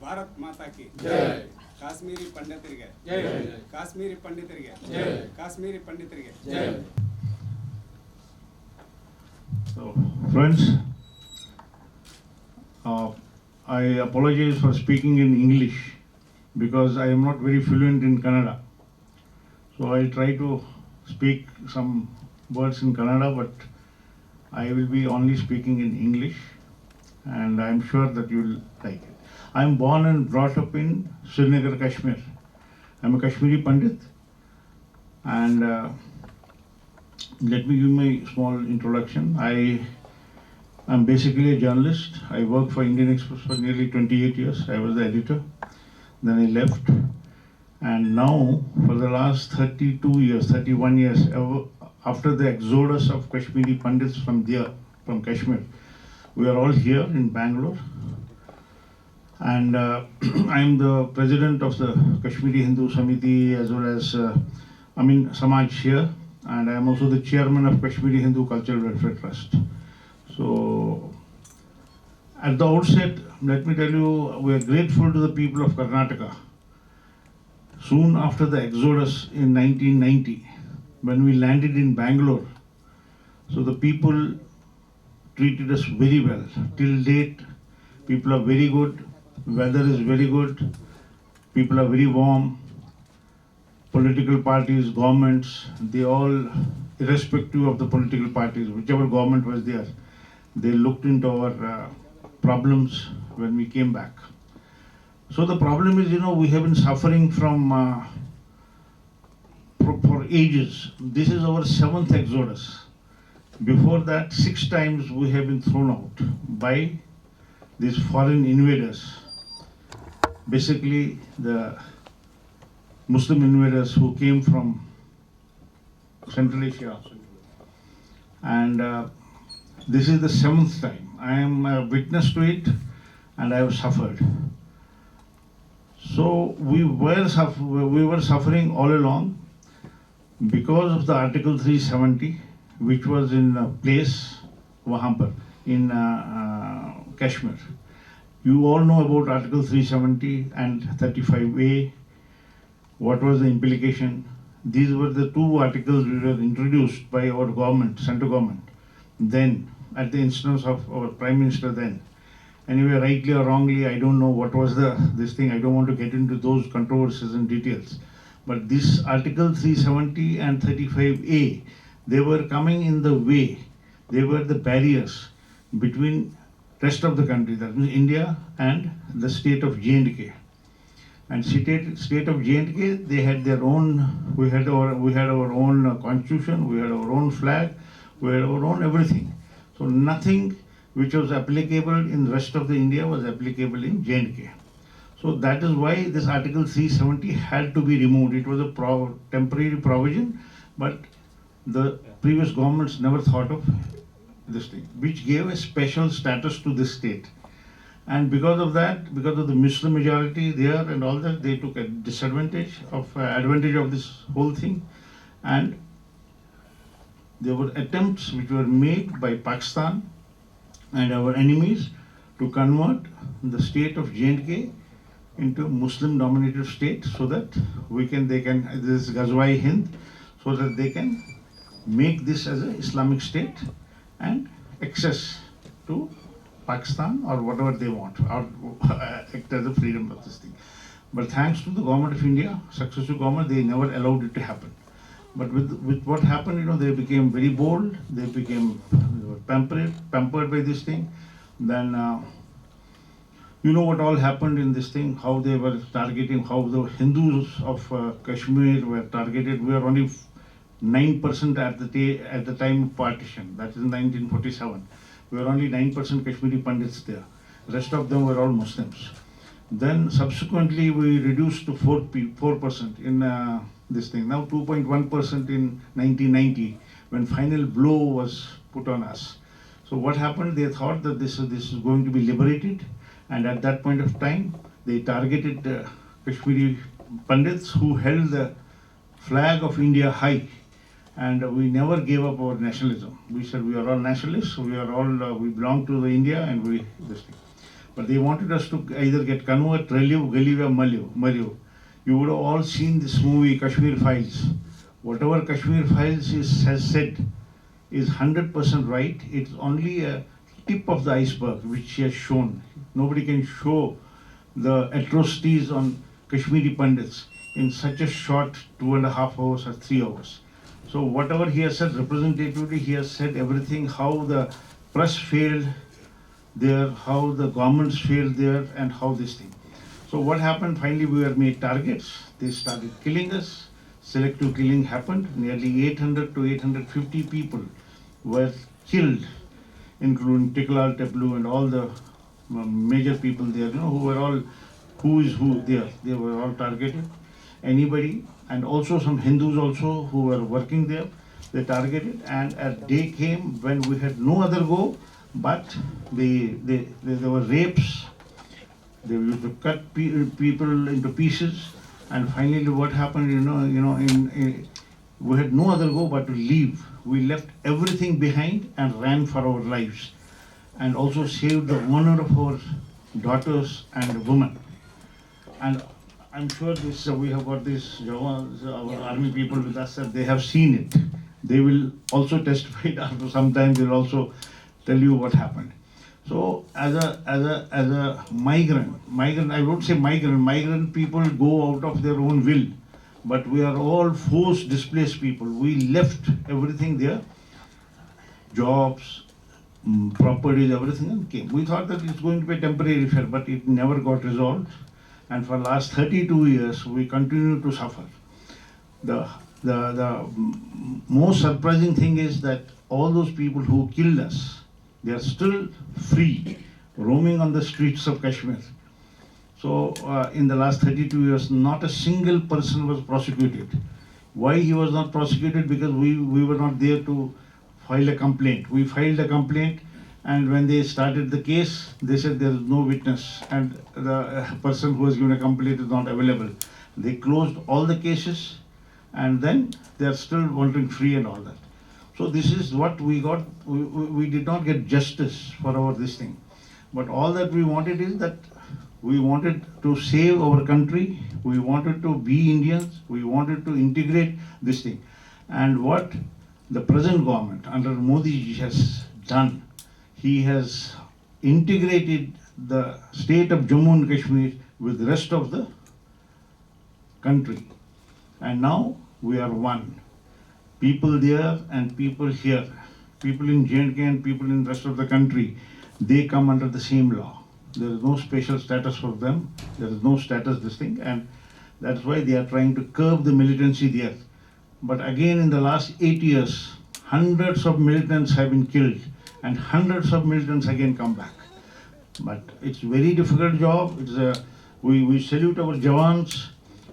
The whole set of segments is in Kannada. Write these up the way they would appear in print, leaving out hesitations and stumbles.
Bharat Mata Ki Kashmiri ಪಂಡಿತರಿಗೆ Kashmiri ಪಂಡಿತರಿಗೆ Kashmiri ಪಂಡಿತರಿಗೆ. So, friends, I apologize for speaking in English because I am not very fluent in Kannada. So I'll try to speak some words in Kannada, but I will be only speaking in English, and I am sure that you will like it. I am born and brought up in Srinagar, Kashmir. I am a Kashmiri Pandit, and let me give my small introduction. I am basically a journalist. I worked for Indian Express for nearly 28 years. I was the editor. Then I left. And now, for the last 32 years, 31 years, after the exodus of Kashmiri Pandits from Kashmir, we are all here in Bangalore. And I am the president of the Kashmiri Hindu Samiti as well as Samaj here. And I am also the chairman of Kashmiri Hindu Cultural Welfare Trust. So, at the outset, let me tell you, we are grateful to the people of Karnataka. Soon after the exodus in 1990, when we landed in Bangalore, so the people treated us very well. Till date, people are very good, weather is very good, people are very warm. Political parties, governments, they all, irrespective of the political parties, whichever government was there, they looked into our problems when we came back. So the problem is, we have been suffering from for ages. This is our 7th exodus. Before that, 6 times we have been thrown out by these foreign invaders. Basically, the Muslim invaders who came from Central Asia. And this is the 7th time. I am a witness to it, and I have suffered. So we were suffering all along because of the Article 370, which was in place in Kashmir. You all know about Article 370 and 35A. What was the implication? These were the 2 articles which were introduced by our government, central government, then at the instance of our Prime Minister then. Anyway, rightly or wrongly, I don't know what was this thing. I don't want to get into those controversies and details. But this Article 370 and 35A, they were coming in the way. They were the barriers between rest of the country, that means India and the state of J&K. And state of J&K, they had their own. We had our own constitution. We had our own flag. We had our own everything. So nothing which was applicable in the rest of the India was applicable in J&K. So that is why this Article 370 had to be removed. It was a temporary provision, but the previous governments never thought of this thing, which gave a special status to this state. And because of that, because of the Muslim majority there and all that, they took a advantage of this whole thing. And there were attempts which were made by Pakistan and our enemies to convert the state of J&K into a Muslim-dominated state, so that they can this Ghazwai Hind, so that they can make this as an Islamic state and access to Pakistan or whatever they want, or act as a freedom of this thing. But thanks to the government of India, successive government, they never allowed it to happen. But with what happened, they became very bold. They were pampered by this thing. Then what all happened in this thing, how they were targeting, how the Hindus of Kashmir were targeted. We were only 9% at the time of partition, that is in 1947. We were only 9% Kashmiri Pandits there. The rest of them were all Muslims. Then subsequently we reduced to 4% in this thing. Now 2.1% in 1990, when final blow was put on us. So what happened? They thought that this is going to be liberated, and at that point of time, they targeted Kashmiri Pandits who held the flag of India high. And we never gave up our nationalism. We said we are all nationalists. We belong to the India, and this thing. But they wanted us to either get convert, relive, galive, or mariv. You would have all seen this movie, Kashmir Files. Whatever Kashmir Files has said is 100% right. It's only a tip of the iceberg which she has shown. Nobody can show the atrocities on Kashmiri Pandits in such a short 2.5 hours or 3 hours. So whatever he has said representatively, he has said everything, how the press failed there, how the governments failed there, and how this thing. So what happened? Finally, we were made targets. They started killing us. Selective killing happened. Nearly 800 to 850 people were killed, including Tiklal, Teplu, and all the major people there, who were all who is who there. They were all targeted. Anybody, and also some Hindus also who were working there, they targeted. And a day came when we had no other go, but there were rapes. They used to cut people into pieces. And finally, what happened? We had no other go but to leave. We left everything behind and ran for our lives, and also saved the honor of our daughters and women. And I'm sure this we have got this our army people with us, that they have seen it. They will also testify after some time. They'll also tell you what happened. So as a migrant, I won't say migrant people go out of their own will, but we are all forced displaced people. We left everything there, jobs, properties, everything, and came. We thought that it's going to be a temporary affair, but it never got resolved. And for last 32 years, we continue to suffer. The most surprising thing is that all those people who killed us, they are still free, roaming on the streets of Kashmir. So in the last 32 years, not a single person was prosecuted. Why he was not prosecuted? Because we were not there to file a complaint. We filed a complaint, and when they started the case, they said there is no witness, and the person who has given a complaint is not available. They closed all the cases, and then they are still wandering free and all that. So this is what we got. We did not get justice for our this thing. But all that we wanted is that we wanted to save our country. We wanted to be Indians. We wanted to integrate this thing. And what the present government under Modi has done, he has integrated the state of Jammu and Kashmir with the rest of the country. And now we are one. People there and people here, people in J&K and people in the rest of the country, they come under the same law. There is no special status for them. There is no status this thing, and that's why they are trying to curb the militancy there. But again, in the last 8 years, hundreds of militants have been killed, and hundreds of militants again come back. But it's very difficult job. We salute our Jawans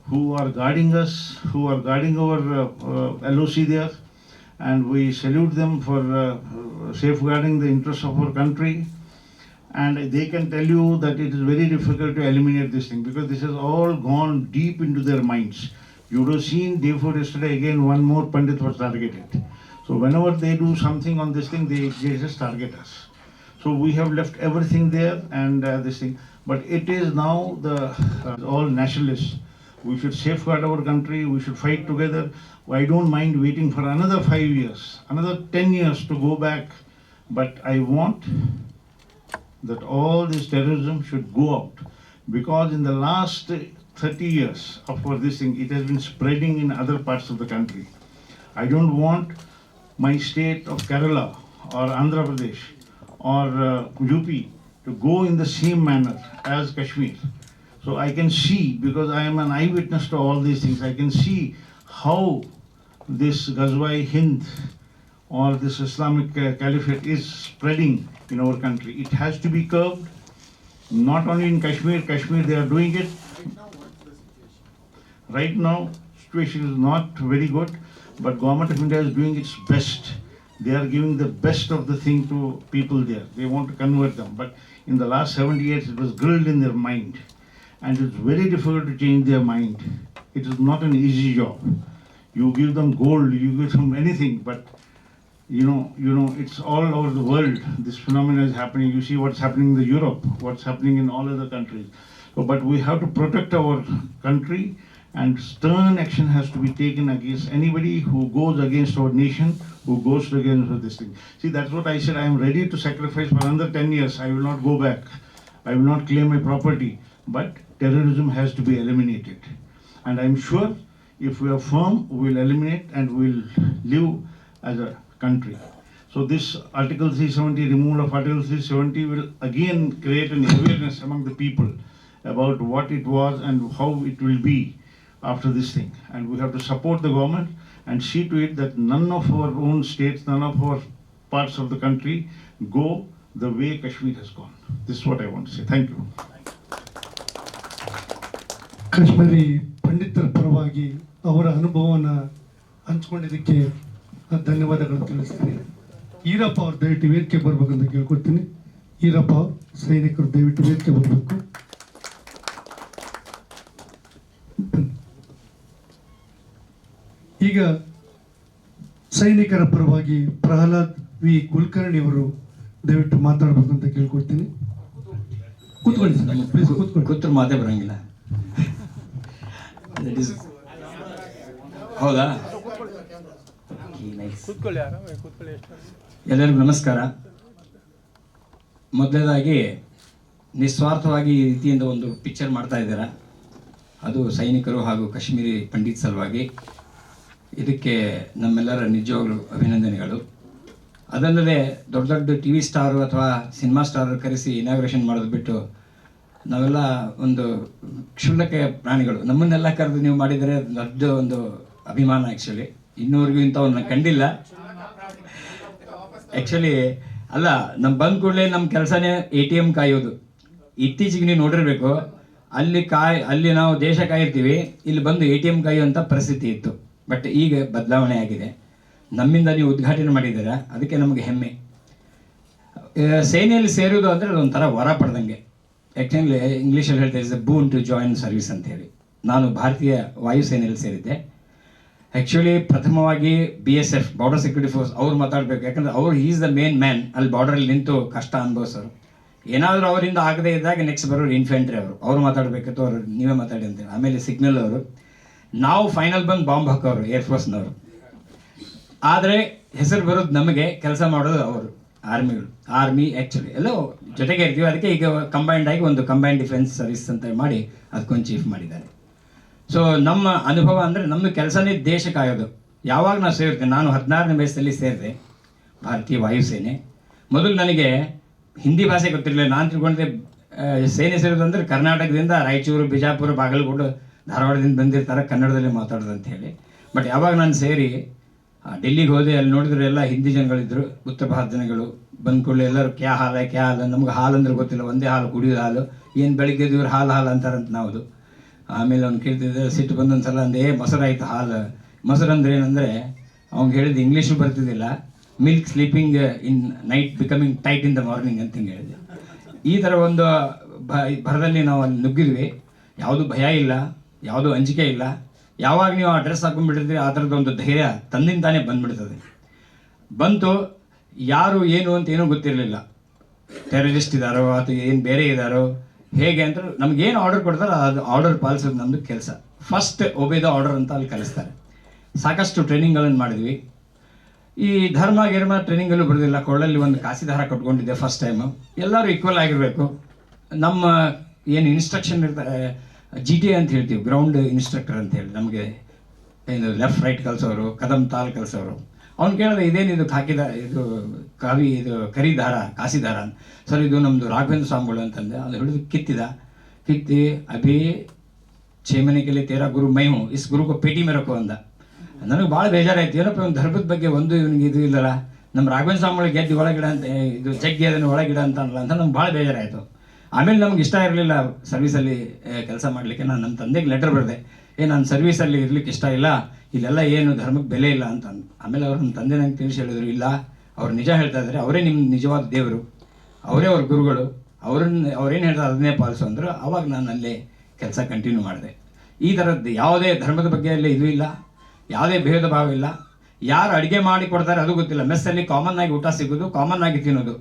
who are guarding us, who are guarding our LOC there, and we salute them for safeguarding the interests of our country. And they can tell you that it is very difficult to eliminate this thing, because this has all gone deep into their minds. You would have seen day before yesterday, again one more Pandit was targeted. So whenever they do something on this thing, they just target us. So we have left everything there, and this thing. But it is now all nationalists. We should safeguard our country. We should fight together. I don't mind waiting for another 5 years, another 10 years to go back. But I want that all this terrorism should go out, because in the last 30 years of this thing, it has been spreading in other parts of the country. I don't want my state of Kerala or Andhra Pradesh or UP to go in the same manner as Kashmir. So I can see, because I am an eyewitness to all these things, I can see how this Ghazwa Hind or this Islamic Caliphate is spreading in our country. It has to be curbed, not only in Kashmir. Kashmir, they are doing it. Right now, situation is not very good, but Government of India is doing its best. They are giving the best of the thing to people there. They want to convert them. But in the last 70 years, it was grilled in their mind. And it's very difficult to change their mind. It is not an easy job. You give them gold, you give them anything, but it's all over the world. This phenomenon is happening. You see what's happening in Europe, what's happening in all other countries. So, but we have to protect our country, and stern action has to be taken against anybody who goes against our nation, who goes against this thing. See, that's what I said. I am ready to sacrifice for another 10 years. I will not go back. I will not claim my property. But terrorism has to be eliminated. And I'm sure if we are firm, we will eliminate and we will live as a country. So this Article 370, removal of Article 370 will again create an awareness among the people about what it was and how it will be after this thing. And we have to support the government and see to it that none of our own states, none of our parts of the country go the way Kashmir has gone. This is what I want to say. Thank you. Kashmiri ಪಂಡಿತರ ಪರವಾಗಿ ಅವರ ಅನುಭವವನ್ನು ಹಂಚ್ಕೊಂಡಿದ್ದಕ್ಕೆ ಧನ್ಯವಾದಗಳು ತಿಳಿಸ್ತೀನಿ. ಈರಪ್ಪ ಅವ್ರು ದಯವಿಟ್ಟು ವೇದಿಕೆ ಬರ್ಬೇಕಂತ ಕೇಳ್ಕೊಡ್ತೀನಿ. ಈರಪ್ಪ ಸೈನಿಕರು ದಯವಿಟ್ಟು ವೇದಿಕೆ ಬರಬೇಕು. ಈಗ ಸೈನಿಕರ ಪರವಾಗಿ ಪ್ರಹ್ಲಾದ್ ವಿ ಕುಲಕರ್ಣಿ ಅವರು ದಯವಿಟ್ಟು ಮಾತಾಡಬೇಕು ಅಂತ ಕೇಳ್ಕೊಡ್ತೀನಿ. ಕೂತ್ಕೊಳ್ಳಿ ಸರ್, ಪ್ಲೀಸ್ ಕೂತ್ಕೊಳ್ಳಿ. ಕೂತ್ರು ಮಾತೇ ಬರಂಗಿಲ್ಲ. ಹೌದಾ? ಎಲ್ಲರಿಗೂ ನಮಸ್ಕಾರ. ಮೊದಲನೇದಾಗಿ ನಿಸ್ವಾರ್ಥವಾಗಿ ಈ ರೀತಿಯಿಂದ ಒಂದು ಪಿಕ್ಚರ್ ಮಾಡ್ತಾ ಇದ್ದೀರಾ, ಅದು ಸೈನಿಕರು ಹಾಗೂ ಕಾಶ್ಮೀರಿ ಪಂಡಿತ್ ಸಲುವಾಗಿ. ಇದಕ್ಕೆ ನಮ್ಮೆಲ್ಲರ ನಿಜವಾಗ್ಲೂ ಅಭಿನಂದನೆಗಳು. ಅದಲ್ಲದೆ ದೊಡ್ಡ ದೊಡ್ಡ ಟಿ ವಿ ಸ್ಟಾರು ಅಥವಾ ಸಿನಿಮಾ ಸ್ಟಾರ್ ಕರೆಸಿ ಇನಾಗ್ರೇಷನ್ ಮಾಡೋದು ಬಿಟ್ಟು ನಾವೆಲ್ಲ ಒಂದು ಕ್ಷುಲ್ಲಕ ಪ್ರಾಣಿಗಳು. ನಮ್ಮನ್ನೆಲ್ಲ ಕರೆದು ನೀವು ಮಾಡಿದರೆ ದೊಡ್ಡ ಒಂದು ಅಭಿಮಾನ. ಆ್ಯಕ್ಚುಲಿ ಇನ್ನೂವರೆಗೂ ಇಂಥವನ್ನ ಕಂಡಿಲ್ಲ. ಆ್ಯಕ್ಚುಲಿ ಅಲ್ಲ, ನಮ್ಮ ಬಂದ ಕೂಡಲೇ ನಮ್ಮ ಕೆಲಸನೇ ATM ಕಾಯೋದು. ಇತ್ತೀಚೆಗೆ ನೀವು ನೋಡಿರ್ಬೇಕು, ಅಲ್ಲಿ ನಾವು ದೇಶ ಕಾಯಿರ್ತೀವಿ, ಇಲ್ಲಿ ಬಂದು ATM ಕಾಯುವಂಥ ಪರಿಸ್ಥಿತಿ ಇತ್ತು. ಬಟ್ ಈಗ ಬದಲಾವಣೆ ಆಗಿದೆ. ನಮ್ಮಿಂದ ನೀವು ಉದ್ಘಾಟನೆ ಮಾಡಿದ್ದೀರಾ, ಅದಕ್ಕೆ ನಮಗೆ ಹೆಮ್ಮೆ. ಸೇನೆಯಲ್ಲಿ ಸೇರೋದು ಅಂದರೆ ಅದೊಂಥರ ವರ ಪಡೆದಂಗೆ. ಆ್ಯಕ್ಚುಲಿ ಇಂಗ್ಲೀಷಲ್ಲಿ ಹೇಳ್ತಾ is boon to join service ಅಂತ ಹೇಳಿ. ನಾನು ಭಾರತೀಯ ವಾಯುಸೇನೆಯಲ್ಲಿ ಸೇರಿದ್ದೆ. ಆ್ಯಕ್ಚುಲಿ ಪ್ರಥಮವಾಗಿ BSF ಬಾರ್ಡರ್ ಸೆಕ್ಯೂರಿಟಿ ಫೋರ್ಸ್ ಅವ್ರು ಮಾತಾಡಬೇಕು. ಯಾಕಂದರೆ ಅವ್ರು ಈಸ್ ದ ಮೇನ್ ಮ್ಯಾನ್. ಅಲ್ಲಿ ಬಾರ್ಡ್ರಲ್ಲಿ ನಿಂತು ಕಷ್ಟ ಅನುಭವಿಸೋರು. ಏನಾದರೂ ಅವರಿಂದ ಆಗದೇ ಇದ್ದಾಗ ನೆಕ್ಸ್ಟ್ ಬರೋರು ಇನ್ಫೆಂಟ್ರಿ ಅವ್ರು ಮಾತಾಡಬೇಕಿತ್ತು. ಅವ್ರು ನೀವೇ ಮಾತಾಡಿ ಅಂತೇಳಿ. ಆಮೇಲೆ ಸಿಗ್ನಲ್ ಅವರು, ನಾವು ಫೈನಲ್ ಬಂದು ಬಾಂಬ್ ಹಾಕೋರು ಏರ್ಫೋರ್ಸ್ನವರು. ಆದರೆ ಹೆಸರು ಬರೋದು ನಮಗೆ, ಕೆಲಸ ಮಾಡೋದು ಅವರು ಆರ್ಮಿ. ಆ್ಯಕ್ಚುಲಿ ಎಲ್ಲೋ ಜೊತೆಗೆ ಇರ್ತೀವಿ. ಅದಕ್ಕೆ ಈಗ ಕಂಬೈಂಡ್ ಆಗಿ ಒಂದು ಕಂಬೈಂಡ್ ಡಿಫೆನ್ಸ್ ಸರ್ವಿಸ್ ಅಂತ ಮಾಡಿ ಅದಕ್ಕೊಂದು ಚೀಫ್ ಮಾಡಿದ್ದಾರೆ. ಸೊ ನಮ್ಮ ಅನುಭವ ಅಂದರೆ ನಮ್ಮ ಕೆಲಸನೇ ದೇಶ ಕಾಯೋದು. ಯಾವಾಗ ನಾವು ಸೇರಿರ್ತೇನೆ, ನಾನು 16ನೇ ವಯಸ್ಸಲ್ಲಿ ಸೇರಿದೆ ಭಾರತೀಯ ವಾಯುಸೇನೆ. ಮೊದಲು ನನಗೆ ಹಿಂದಿ ಭಾಷೆ ಗೊತ್ತಿರಲಿಲ್ಲ. ನಾನು ತಿಳ್ಕೊಂಡಿದ್ದೆ ಸೇನೆ ಸೇರೋದು ಅಂದರೆ ಕರ್ನಾಟಕದಿಂದ ರಾಯಚೂರು, ಬಿಜಾಪುರ, ಬಾಗಲಕೋಟೆ, ಧಾರವಾಡದಿಂದ ಬಂದಿರ್ತಾರೆ, ಕನ್ನಡದಲ್ಲೇ ಮಾತಾಡೋದು ಅಂತ ಹೇಳಿ. ಬಟ್ ಯಾವಾಗ ನಾನು ಸೇರಿ ಡೆಲ್ಲಿಗೆ ಹೋದೆ, ಅಲ್ಲಿ ನೋಡಿದ್ರೆ ಎಲ್ಲ ಹಿಂದಿ ಜನಗಳಿದ್ದರು, ಉತ್ತರ ಭಾರತ ಜನಗಳು. ಬಂದ ಕೂಡಲೇ ಎಲ್ಲರೂ ಕ್ಯಾ ಹಾಲು. ನಮ್ಗೆ ಹಾಲು ಅಂದ್ರೆ ಗೊತ್ತಿಲ್ಲ, ಒಂದೇ ಹಾಲು ಕುಡಿಯೋದು ಹಾಲು. ಏನು ಬೆಳಿಗ್ಗೆ ಇವ್ರು ಹಾಲು ಅಂತಾರಂತ ನಾವು. ಆಮೇಲೆ ಅವ್ನು ಕೇಳ್ತಿದ್ದೆ, ಸಿಟ್ಟು ಬಂದೊಂದು ಸಲ ಅಂದೆ, ಮೊಸರಾಯ್ತು ಹಾಲು. ಮೊಸರು ಅಂದ್ರೆ ಏನಂದರೆ ಅವ್ನಿಗೆ ಹೇಳಿದ್ದು ಇಂಗ್ಲೀಷು ಬರ್ತಿದ್ದಿಲ್ಲ. Milk sleeping in night becoming tight in the morning ಅಂತ ಹಿಂಗೆ ಹೇಳಿದೆ. ಈ ಥರ ಒಂದು ಭರದಲ್ಲಿ ನಾವು ಅಲ್ಲಿ ನುಗ್ಗಿದ್ವಿ. ಯಾವುದೂ ಭಯ ಇಲ್ಲ, ಯಾವುದೂ ಅಂಜಿಕೆ ಇಲ್ಲ. ಯಾವಾಗ ನೀವು ಆ ಡ್ರೆಸ್ ಹಾಕೊಂಡ್ಬಿಟ್ಟಿರ್ತೀರಿ, ಆ ಥರದ್ದು ಒಂದು ಧೈರ್ಯ ತಂದಿಂದಾನೇ ಬಂದ್ಬಿಡ್ತದೆ. ಬಂತು, ಯಾರು ಏನು ಅಂತ ಏನೂ ಗೊತ್ತಿರಲಿಲ್ಲ. ಟೆರರಿಸ್ಟ್ ಇದ್ದಾರೋ ಅಥವಾ ಏನು ಬೇರೆ ಇದ್ದಾರೋ ಹೇಗೆ ಅಂತ ನಮಗೇನು ಆರ್ಡರ್ ಕೊಡ್ತಾರೋ ಅದು ಆರ್ಡರ್ ಪಾಲಿಸೋದು ನಮ್ಮದು ಕೆಲಸ. ಫಸ್ಟ್ ಒಬೇ ದ ಆರ್ಡರ್ ಅಂತ ಅಲ್ಲಿ ಕಲಿಸ್ತಾರೆ. ಸಾಕಷ್ಟು ಟ್ರೈನಿಂಗ್ಗಳನ್ನು ಮಾಡಿದ್ವಿ. ಈ ಗಿರ್ಮ ಟ್ರೈನಿಂಗಲ್ಲೂ ಬರೋದಿಲ್ಲ. ಕೊಳ್ಳಲ್ಲಿ ಒಂದು ಕಾಸಿ ದಾರ ಕಟ್ಕೊಂಡಿದ್ದೆ ಫಸ್ಟ್ ಟೈಮು. ಎಲ್ಲರೂ ಈಕ್ವಲ್ ಆಗಿರಬೇಕು. ನಮ್ಮ ಏನು ಇನ್ಸ್ಟ್ರಕ್ಷನ್ ಇರ್ತಾರೆ, GT ಅಂತ ಹೇಳ್ತೀವಿ, ಗ್ರೌಂಡ್ ಇನ್ಸ್ಟ್ರಕ್ಟರ್ ಅಂತ ಹೇಳಿ. ನಮಗೆ ಏನು ಲೆಫ್ಟ್ ರೈಟ್ ಕಲಿಸೋರು, ಕದಮ್ ತಾಲ್ ಕಲಿಸೋರು. ಅವ್ನು ಕೇಳಿದ್ರೆ ಇದೇನಿದು ಹಾಕಿದ ಇದು ಕರಿ ದಾರ, ಕಾಸಿ ದಾರ ಅಂತ. ಸರ್ ಇದು ನಮ್ಮದು ರಾಘವೇಂದ್ರ ಸ್ವಾಮಿಗಳು ಅಂತಂದೆ. ಅದು ಹಿಡಿದು ಕಿತ್ತಿ ಅಭಿ 6 ಮನೆ के लिए तेरा गुरु मैं हूँ, इस गुरु को पेटी में रखो ಅಂದ. ನನಗೆ ಭಾಳ ಬೇಜಾರಾಯ್ತು. ಏನಪ್ಪ ಒಂದು ಧರ್ಮದ ಬಗ್ಗೆ ಒಂದು ಇವನಿಗೆ ಇದು ಇಲ್ಲಲ್ಲ. ನಮ್ಮ ರಾಘವೇಂದ್ರ ಸ್ವಾಮಿಗಳು ಗೆದ್ದು ಒಳಗಿಡ ಅಂತ, ಇದು ಜಗ್ಗಿ ಅದನ್ನು ಒಳಗಿಡ ಅಂತ ನಮ್ಗೆ ಭಾಳ ಬೇಜಾರಾಯಿತು. ಆಮೇಲೆ ನಮ್ಗೆ ಇಷ್ಟ ಇರಲಿಲ್ಲ ಸರ್ವೀಸಲ್ಲಿ ಕೆಲಸ ಮಾಡಲಿಕ್ಕೆ. ನಾನು ನಮ್ಮ ತಂದೆಗೆ ಲೆಟರ್ ಬರೆದೆ, ನಾನು ಸರ್ವೀಸಲ್ಲಿ ಇರ್ಲಿಕ್ಕೆ ಇಷ್ಟ ಇಲ್ಲ, ಇಲ್ಲೆಲ್ಲ ಏನು ಧರ್ಮಕ್ಕೆ ಬೆಲೆ ಇಲ್ಲ ಅಂತ. ಆಮೇಲೆ ಅವ್ರು ನಮ್ಮ ತಂದೆ ನಂಗೆ ತಿಳಿಸಿ ಹೇಳಿದ್ರು, ಇಲ್ಲ ಅವ್ರು ನಿಜ ಹೇಳ್ತಾ ಇದ್ದಾರೆ, ಅವರೇ ನಿಮ್ಮ ನಿಜವಾದ ದೇವರು, ಅವರೇ ಅವ್ರ ಗುರುಗಳು, ಅವ್ರೇನು ಹೇಳ್ತಾರೆ ಅದನ್ನೇ ಪಾಲಿಸು ಅಂದರು. ಆವಾಗ ನಾನು ಅಲ್ಲೇ ಕೆಲಸ ಕಂಟಿನ್ಯೂ ಮಾಡಿದೆ. ಈ ಥರದ್ದು ಯಾವುದೇ ಧರ್ಮದ ಬಗ್ಗೆ ಅಲ್ಲಿ ಇದು ಇಲ್ಲ, ಯಾವುದೇ ಭೇದ ಭಾವ ಇಲ್ಲ. ಯಾರು ಅಡುಗೆ ಮಾಡಿ ಕೊಡ್ತಾರೆ ಅದು ಗೊತ್ತಿಲ್ಲ. ಮೆಸ್ಸಲ್ಲಿ ಕಾಮನ್ ಆಗಿ ಊಟ ಸಿಗೋದು, ಕಾಮನ್ ಆಗಿ ತಿನ್ನೋದು,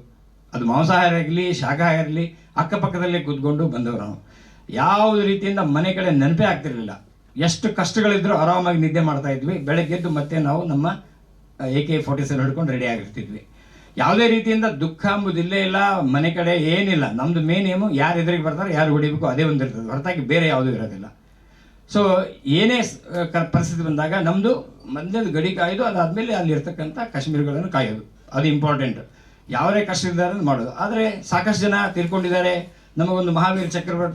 ಅದು ಮಾಂಸಾಹಾರ ಆಗಲಿ ಶಾಖಾಹಾರ ಇರಲಿ, ಅಕ್ಕಪಕ್ಕದಲ್ಲೇ ಕೂತ್ಕೊಂಡು ಬಂದವರು ನಾವು. ಯಾವುದೇ ರೀತಿಯಿಂದ ಮನೆ ಕಡೆ ನೆನಪೇ ಆಗ್ತಿರ್ಲಿಲ್ಲ. ಎಷ್ಟು ಕಷ್ಟಗಳಿದ್ರು ಆರಾಮಾಗಿ ನಿದ್ದೆ ಮಾಡ್ತಾ ಇದ್ವಿ. ಬೆಳಗ್ಗೆದ್ದು ಮತ್ತೆ ನಾವು ನಮ್ಮ AK-47 ಹಿಡ್ಕೊಂಡು ರೆಡಿ ಆಗಿರ್ತಿದ್ವಿ. ಯಾವುದೇ ರೀತಿಯಿಂದ ದುಃಖ ಅಂಬುದಿಲ್ಲೇ ಇಲ್ಲ, ಮನೆ ಕಡೆ ಏನಿಲ್ಲ. ನಮ್ಮದು ಮೇನ್ ಏಮು ಯಾರು ಎದುರಿಗೆ ಬರ್ತಾರೆ, ಯಾರು ಹೊಡಿಬೇಕು ಅದೇ ಒಂದಿರ್ತದೆ, ಹೊರತಾಗಿ ಬೇರೆ ಯಾವುದೂ ಇರೋದಿಲ್ಲ. ಸೊ ಏನೇ ಪರಿಸ್ಥಿತಿ ಬಂದಾಗ ನಮ್ಮದು ಮೊದಲೇದು ಗಡಿ ಕಾಯೋದು, ಅದಾದಮೇಲೆ ಅಲ್ಲಿರ್ತಕ್ಕಂಥ ಕಾಶ್ಮೀರಿಗಳನ್ನು ಕಾಯೋದು, ಅದು ಇಂಪಾರ್ಟೆಂಟ್. ಯಾವುದೇ ಕಷ್ಟ ಇದ್ದಾರೆ ಮಾಡೋದು. ಆದರೆ ಸಾಕಷ್ಟು ಜನ ತೀರ್ಕೊಂಡಿದ್ದಾರೆ. ನಮಗೊಂದು ಮಹಾವೀರ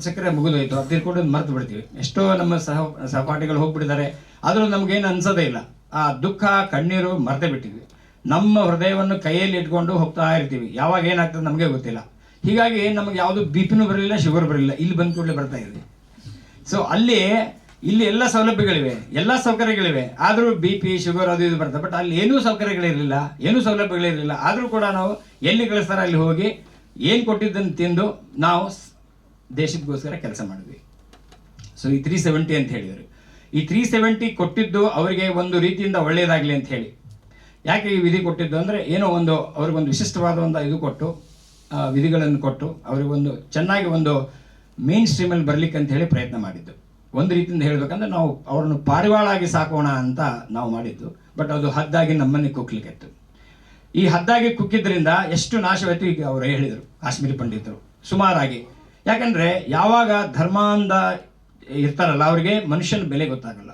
ಚಕ್ರ ಮುಗಿದೋಯ್ತು, ಅದು ತೀರ್ಕೊಂಡು ಮರೆತು ಬಿಡ್ತೀವಿ. ಎಷ್ಟೋ ನಮ್ಮ ಸಹಪಾಠಿಗಳು ಹೋಗ್ಬಿಟ್ಟಿದ್ದಾರೆ, ಆದರೂ ನಮಗೇನು ಅನ್ಸೋದೇ ಇಲ್ಲ. ಆ ದುಃಖ ಕಣ್ಣೀರು ಮರೆತೇ ಬಿಟ್ಟಿದ್ವಿ. ನಮ್ಮ ಹೃದಯವನ್ನು ಕೈಯಲ್ಲಿ ಇಟ್ಕೊಂಡು ಹೋಗ್ತಾ ಇರ್ತೀವಿ. ಯಾವಾಗ ಏನಾಗ್ತದೆ ನಮಗೆ ಗೊತ್ತಿಲ್ಲ. ಹೀಗಾಗಿ ನಮಗೆ ಯಾವುದು BP-ನೂ ಬರಲಿಲ್ಲ, ಶುಗರ್ ಬರಲಿಲ್ಲ. ಇಲ್ಲಿ ಬಂದ ಕೂಡಲೇ ಬರ್ತಾ ಇದೆ. ಸೊ ಇಲ್ಲಿ ಎಲ್ಲ ಸೌಲಭ್ಯಗಳಿವೆ, ಎಲ್ಲ ಸೌಕರ್ಯಗಳಿವೆ. ಆದರೂ BP, ಶುಗರ್ ಅದು ಇದು ಬರ್ತದೆ. ಬಟ್ ಅಲ್ಲಿ ಏನೂ ಸೌಕರ್ಯಗಳಿರಲಿಲ್ಲ, ಏನೂ ಸೌಲಭ್ಯಗಳಿರಲಿಲ್ಲ. ಆದರೂ ಕೂಡ ನಾವು ಎಲ್ಲಿ ಕಳಿಸ್ತಾರೆ ಅಲ್ಲಿ ಹೋಗಿ ಏನು ಕೊಟ್ಟಿದ್ದನ್ನು ತಿಂದು ನಾವು ದೇಶಕ್ಕೋಸ್ಕರ ಕೆಲಸ ಮಾಡಿದ್ವಿ. ಸೊ ಈ 370 ಅಂತ ಹೇಳಿದರು. ಈ 370 ಕೊಟ್ಟಿದ್ದು ಅವರಿಗೆ ಒಂದು ರೀತಿಯಿಂದ ಒಳ್ಳೆಯದಾಗಲಿ ಅಂತ ಹೇಳಿ. ಯಾಕೆ ಈ ವಿಧಿ ಕೊಟ್ಟಿದ್ದು ಅಂದರೆ, ಏನೋ ಒಂದು ಅವ್ರಿಗೊಂದು ವಿಶಿಷ್ಟವಾದ ಒಂದು ಇದು ಕೊಟ್ಟು, ವಿಧಿಗಳನ್ನು ಕೊಟ್ಟು ಅವರಿಗೊಂದು ಚೆನ್ನಾಗಿ ಒಂದು ಮೇನ್ ಸ್ಟ್ರೀಮಲ್ಲಿ ಬರಲಿಕ್ಕೆ ಅಂತ ಹೇಳಿ ಪ್ರಯತ್ನ ಮಾಡಿದ್ದು. ಒಂದು ರೀತಿಯಿಂದ ಹೇಳಬೇಕಂದ್ರೆ ನಾವು ಅವರನ್ನು ಪಾರಿವಾಳಾಗಿ ಸಾಕೋಣ ಅಂತ ನಾವು ಮಾಡಿದ್ದು. ಬಟ್ ಅದು ಹದ್ದಾಗಿ ನಮ್ಮನ್ನೇ ಕುಕ್ಕಲಿಕ್ಕಿತ್ತು. ಈ ಹದ್ದಾಗಿ ಕುಕ್ಕಿದ್ರಿಂದ ಎಷ್ಟು ನಾಶವಾಯಿತು ಈಗ ಅವರು ಹೇಳಿದರು, ಕಾಶ್ಮೀರಿ ಪಂಡಿತರು ಸುಮಾರಾಗಿ. ಯಾಕಂದರೆ ಯಾವಾಗ ಧರ್ಮಾಂಧ ಇರ್ತಾರಲ್ಲ ಅವರಿಗೆ ಮನುಷ್ಯನ ಬೆಲೆ ಗೊತ್ತಾಗಲ್ಲ.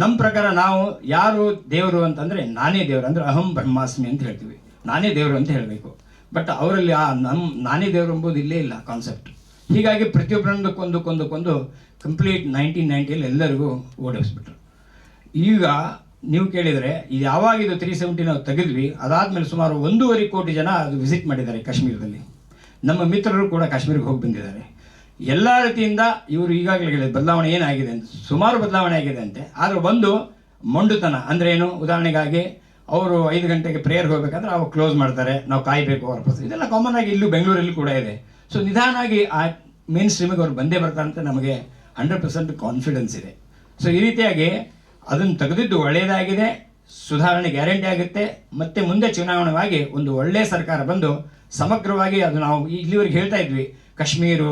ನಮ್ಮ ಪ್ರಕಾರ ನಾವು ಯಾರು ದೇವರು ಅಂತಂದರೆ ನಾನೇ ದೇವರು, ಅಂದರೆ ಅಹಂ ಬ್ರಹ್ಮಾಸ್ಮಿ ಅಂತ ಹೇಳ್ತೀವಿ, ನಾನೇ ದೇವರು ಅಂತ ಹೇಳಬೇಕು. ಬಟ್ ಅವರಲ್ಲಿ ನಾನೇ ದೇವರು ಎಂಬುದು ಇಲ್ಲೇ ಇಲ್ಲ ಕಾನ್ಸೆಪ್ಟ್. ಹೀಗಾಗಿ ಪ್ರತಿಯೊಬ್ಬರನ್ನು ಕೊಂದು ಕಂಪ್ಲೀಟ್ 1990 ಎಲ್ಲರಿಗೂ ಓಡಿಸ್ಬಿಟ್ರು. ಈಗ ನೀವು ಕೇಳಿದರೆ ಇದು ಯಾವಾಗ ಇದು 370 ನಾವು ತೆಗೆದ್ವಿ, ಅದಾದಮೇಲೆ ಸುಮಾರು 1.5 ಕೋಟಿ ಜನ ಅದು ವಿಸಿಟ್ ಮಾಡಿದ್ದಾರೆ ಕಾಶ್ಮೀರದಲ್ಲಿ. ನಮ್ಮ ಮಿತ್ರರು ಕೂಡ ಕಾಶ್ಮೀರಕ್ಕೆ ಹೋಗಿ ಬಂದಿದ್ದಾರೆ. ಎಲ್ಲ ರೀತಿಯಿಂದ ಇವರು ಈಗಾಗಲೇ ಹೇಳಿದ ಬದಲಾವಣೆ ಏನಾಗಿದೆ ಅಂತ, ಸುಮಾರು ಬದಲಾವಣೆ ಆಗಿದೆ ಅಂತೆ. ಆದರೆ ಒಂದು ಮೊಂಡುತನ ಅಂದರೆ ಏನು, ಉದಾಹರಣೆಗಾಗಿ ಅವರು 5 ಗಂಟೆಗೆ ಪ್ರೇಯರ್ಗೆ ಹೋಗ್ಬೇಕಂದ್ರೆ ಅವ್ರು ಕ್ಲೋಸ್ ಮಾಡ್ತಾರೆ, ನಾವು ಕಾಯಬೇಕು ಅವರ ಪ್ರಶ್ನೆ. ಇದೆಲ್ಲ ಕಾಮನ್ ಆಗಿ ಇಲ್ಲೂ ಬೆಂಗಳೂರಲ್ಲಿ ಕೂಡ ಇದೆ. ಸೊ ನಿಧಾನವಾಗಿ ಆ ಮೇನ್ ಸ್ಟ್ರೀಮಿಗೆ ಅವ್ರು ಬಂದೇ ಬರ್ತಾರೆ ಅಂತ ನಮಗೆ 100% ಕಾನ್ಫಿಡೆನ್ಸ್ ಇದೆ. ಸೊ ಈ ರೀತಿಯಾಗಿ ಅದನ್ನು ತೆಗೆದಿದ್ದು ಒಳ್ಳೆಯದಾಗಿದೆ, ಸುಧಾರಣೆ ಗ್ಯಾರಂಟಿ ಆಗುತ್ತೆ. ಮತ್ತು ಮುಂದೆ ಚುನಾವಣೆಯಾಗಿ ಒಂದು ಒಳ್ಳೆಯ ಸರ್ಕಾರ ಬಂದು ಸಮಗ್ರವಾಗಿ ಅದು ನಾವು ಇಲ್ಲಿವರೆಗೆ ಹೇಳ್ತಾ ಇದ್ವಿ ಕಾಶ್ಮೀರು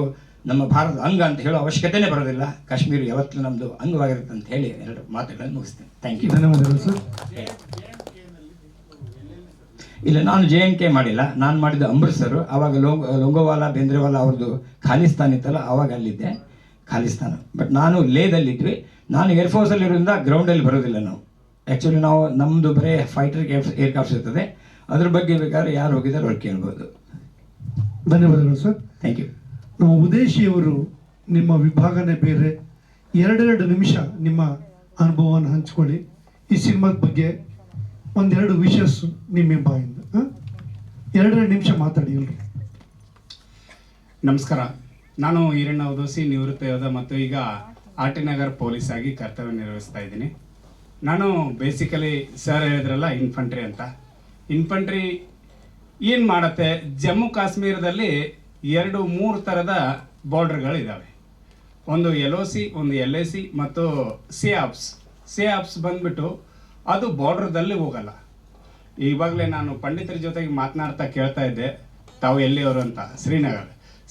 ನಮ್ಮ ಭಾರತದ ಅಂಗ ಅಂತ ಹೇಳೋ ಅವಶ್ಯಕತೆನೇ ಬರೋದಿಲ್ಲ. ಕಾಶ್ಮೀರ ಯಾವತ್ತೂ ನಮ್ಮದು ಅಂಗವಾಗಿರುತ್ತೆ ಅಂತ ಹೇಳಿ 2 ಮಾತುಗಳನ್ನು ಮುಗಿಸ್ತೇನೆ. Thank you. ಧನ್ಯವಾದಗಳು ಸರ್. ಇಲ್ಲ, ನಾನು JNK ಮಾಡಿಲ್ಲ, ನಾನು ಮಾಡಿದ್ದು ಅಮೃತ್ಸರು. ಆವಾಗ ಲೋಂಗೋವಾಲಾ ಬೇಂದ್ರೆವಾಲಾ ಅವ್ರದ್ದು ಖಾಲಿಸ್ತಾನ್ ಇತ್ತಲ್ಲ, ಆವಾಗ ಅಲ್ಲಿದ್ದೆ, ಖಾಲಿಸ್ತಾನ. ಬಟ್ ನಾನು ಲೇದಲ್ಲಿದ್ವಿ. ನಾನು ಏರ್ಫೋರ್ಸಲ್ಲಿರೋದ್ರಿಂದ ಗ್ರೌಂಡಲ್ಲಿ ಬರೋದಿಲ್ಲ ನಾವು. ಆ್ಯಕ್ಚುಲಿ ನಾವು ನಮ್ಮದು ಬರೀ ಫೈಟರ್ ಏರ್ಕ್ರಾಫ್ಟ್ಸ್ ಇರ್ತದೆ. ಅದ್ರ ಬಗ್ಗೆ ಬೇಕಾದ್ರೆ ಯಾರು ಹೋಗಿದ್ದಾರೆ ಅವ್ರು ಕೇಳ್ಬೋದು. ಧನ್ಯವಾದಗಳು ಸರ್. Thank you. ನಮ್ಮ ಉದೇಶಿಯವರು ನಿಮ್ಮ ವಿಭಾಗನೇ ಬೇರೆ, 2 ನಿಮಿಷ ನಿಮ್ಮ ಅನುಭವವನ್ನು ಹಂಚ್ಕೊಳ್ಳಿ. ಈ ಸಿನಿಮಾದ ಬಗ್ಗೆ 1-2 ವಿಷಸ್ ನಿಮ್ಮ ಬಾಯಿಂದ 2 ನಿಮಿಷ ಮಾತಾಡಿ ಎಲ್ಲರೂ. ನಮಸ್ಕಾರ. ನಾನು ಈರಣ್ಣ ಉದೋಸಿ, ನಿವೃತ್ತ ಯೋಧ ಮತ್ತು ಈಗ ಆರ್ಟಿನಗರ್ ಪೊಲೀಸ್ ಆಗಿ ಕರ್ತವ್ಯ ನಿರ್ವಹಿಸ್ತಾ ಇದ್ದೀನಿ. ನಾನು ಬೇಸಿಕಲಿ ಸರ್ ಹೇಳಿದ್ರಲ್ಲ ಇನ್ಫಂಟ್ರಿ ಅಂತ. ಇನ್ಫಂಟ್ರಿ ಏನು ಮಾಡುತ್ತೆ, ಜಮ್ಮು ಕಾಶ್ಮೀರದಲ್ಲಿ 2-3 ಥರದ ಬಾರ್ಡರ್ಗಳಿದ್ದಾವೆ. ಒಂದು LOC, ಒಂದು LAC ಮತ್ತು ಸಿಆಪ್ಸ್ ಬಂದ್ಬಿಟ್ಟು ಅದು ಬಾರ್ಡ್ರದಲ್ಲಿ ಹೋಗಲ್ಲ. ಇವಾಗಲೇ ನಾನು ಪಂಡಿತರ ಜೊತೆಗೆ ಮಾತನಾಡ್ತಾ ಕೇಳ್ತಾ ಇದ್ದೆ, ತಾವು ಎಲ್ಲಿಯವರು ಅಂತ.